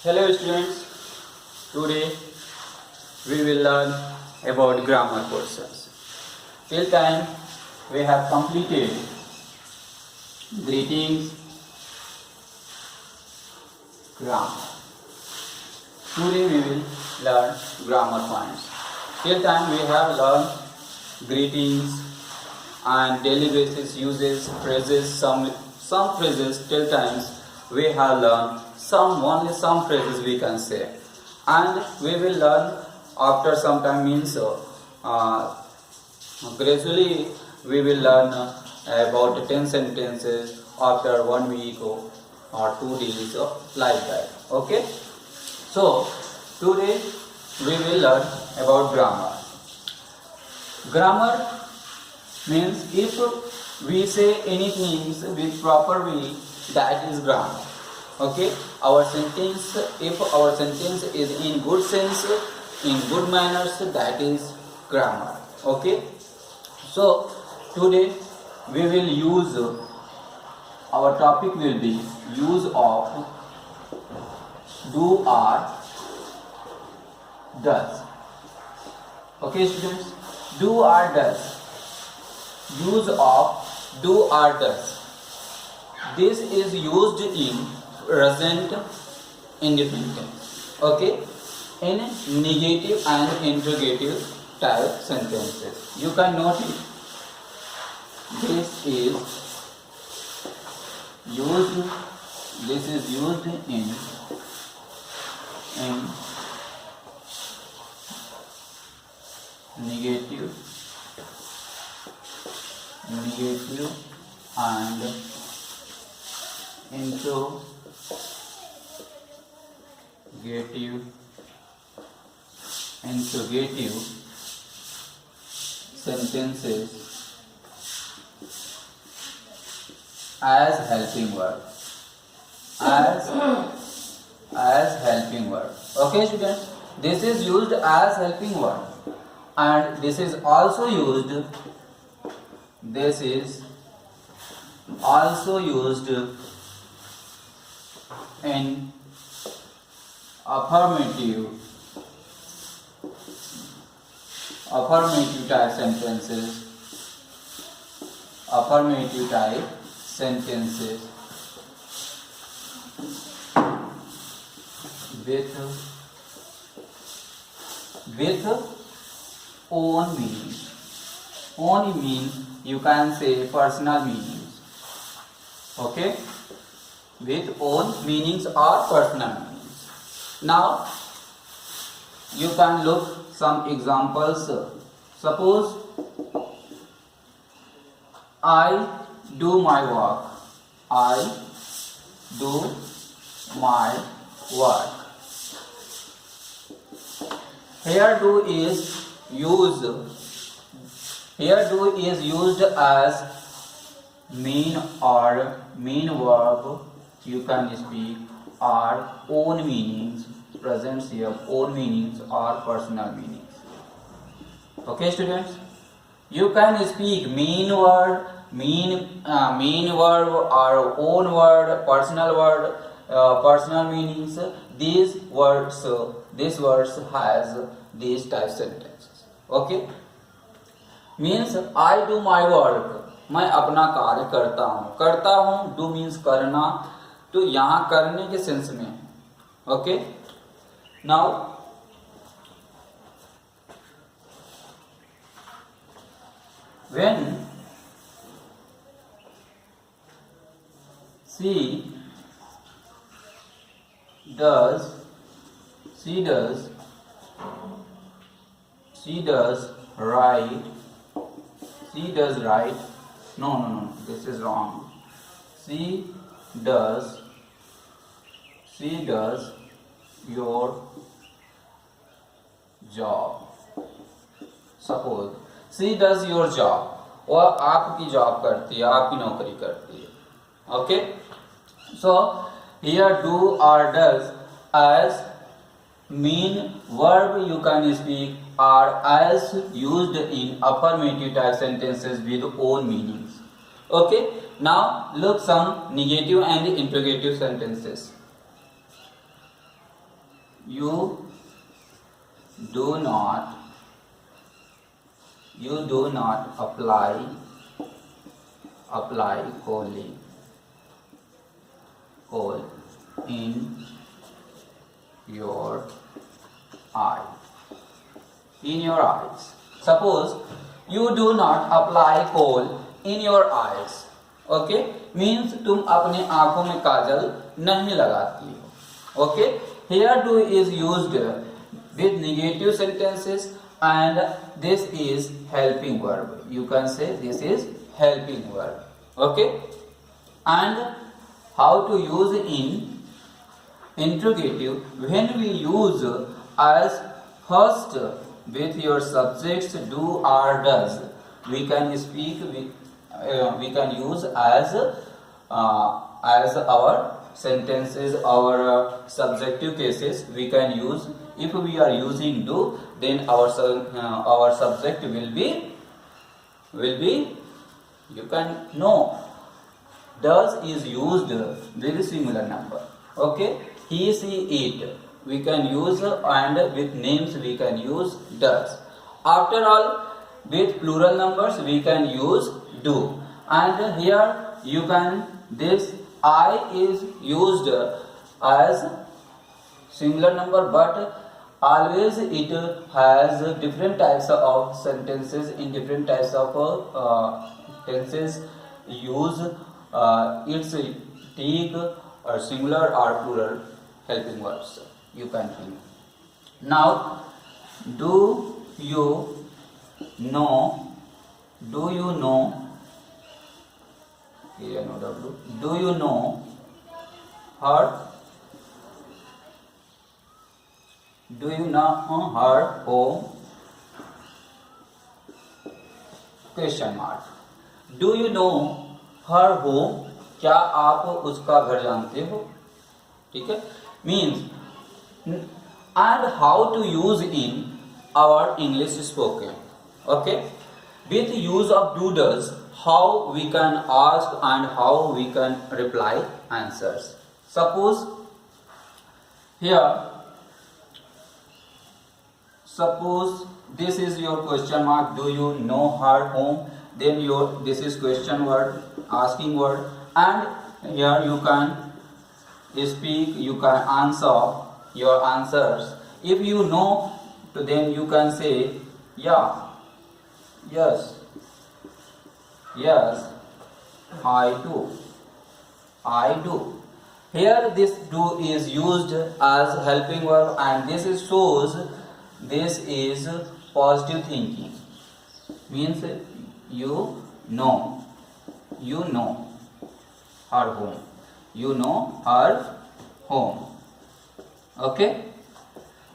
Hello students, today we will learn about grammar portions. Till time we have completed greetings, grammar. Today we will learn grammar points. Till time we have learned greetings and daily basis uses, phrases, some phrases. Till times we have learned only some phrases we can say, and we will learn after some time means gradually we will learn about 10 sentences after 1 week or 2 days like that. Okay, so today we will learn about grammar. Grammar means if we say anything with proper way, that is grammar. Okay, our sentence, if our sentence is in good sense, in good manners, that is grammar. Okay, so today we will use, our topic will be use of do, are, does. Okay students, do, are, does. Use of do, are, does. This is used in present indefinite, okay, in negative and interrogative type sentences. You can note it. This is used. This is used in negative and interrogative sentences as helping verb. As helping verb. Okay students, this is used as helping verb, and this is also used in affirmative type sentences. Affirmative type sentences with own meaning. Own mean, you can say personal meanings. Okay, with own meanings or personal meanings. Now you can look some examples. Suppose I do my work. I do my work. Here do is used as mean or mean verb. You can speak or own meanings, presents here own meanings or personal meanings. Okay students, you can speak mean word, mean verb or own word, personal meanings. These words, this words has these type sentences. Okay, means I do my work, मैं अपना कार्य करता हूँ do means करना, तो यहाँ करने के सेंस में. Okay, now when she does write, no, this is wrong. She does your job. Suppose she does your job, वह आपकी जॉब करती है, आपकी नौकरी करती है. Okay, so here do or does as mean verb you can speak, or as used in affirmative type sentences with own meanings. Okay, now look some negative and interrogative sentences. you do not apply coal in your eyes. Suppose you do not apply coal in your eyes. Okay, means तुम अपने आंखों में काजल नहीं लगाती हो. Okay, here do is used with negative sentences and this is helping verb. You can say this is helping verb. Okay, and how to use in interrogative when we use as first with your subjects do or does. We can speak we can use as our sentences, our subjective cases. We can use, if we are using do, then our subject will be you can know. Does is used with singular number. Okay, he, she, it we can use, and with names we can use does. After all, with plural numbers we can use do. And here you can, this I is used as singular number, but always it has different types of sentences. In different types of tenses use its take or singular or plural helping verbs. You can think. Now, do you know do you know her home? Question mark. Do you know her home? क्या आप उसका घर जानते हो? ठीक है, means and how to use in our English spoken. Okay, with use of do does, how we can ask and how we can reply answers. Suppose this is your question mark, do you know her home? Then this is question word, asking word, and here you can speak, you can answer your answers. If you know, then you can say yeah, yes, I do. Here this do is used as helping verb, and this shows this is positive thinking. Means you know her home. You know her home. Okay,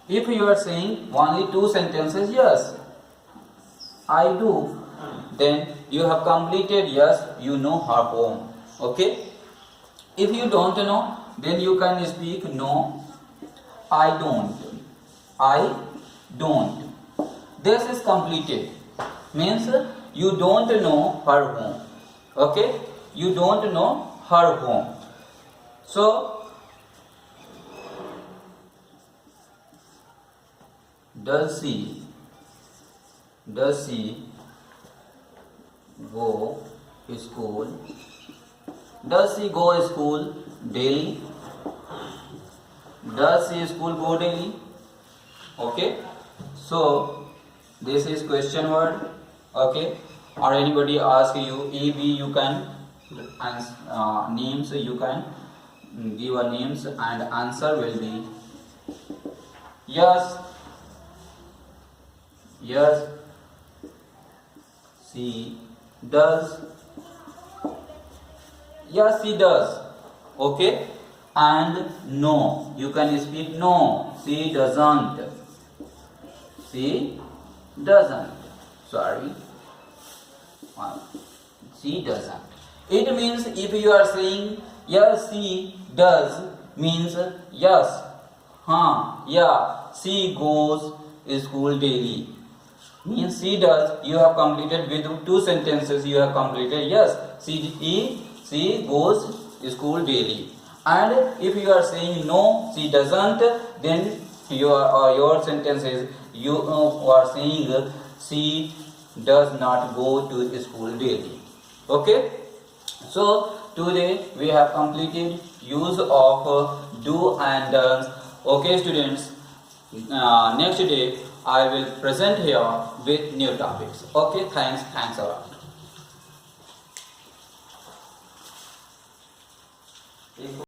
if you are saying only two sentences, yes, I do, then you have completed yes, you know her home. Okay, if you don't know, then you can speak no, I don't. This is completed, means you don't know her home. Okay, you don't know her home. So does she go school? Does she go school daily? Does she school go daily? Okay, so this is question word. Okay, or anybody ask you EB, you can names, you can give a names, and answer will be yes, she does. Yes, she does. Okay, and no, you can speak no, she doesn't. Sorry, she doesn't. It means if you are saying yes, she does, means yes, yeah, she goes school daily. Means she does, you have completed with two sentences, you have completed yes, she goes school daily. And if you are saying no, she doesn't, then your sentence is you are saying she does not go to school daily. Okay, so today we have completed use of do and does. Okay, students, next day I will present here with new topics. Okay, thanks a lot.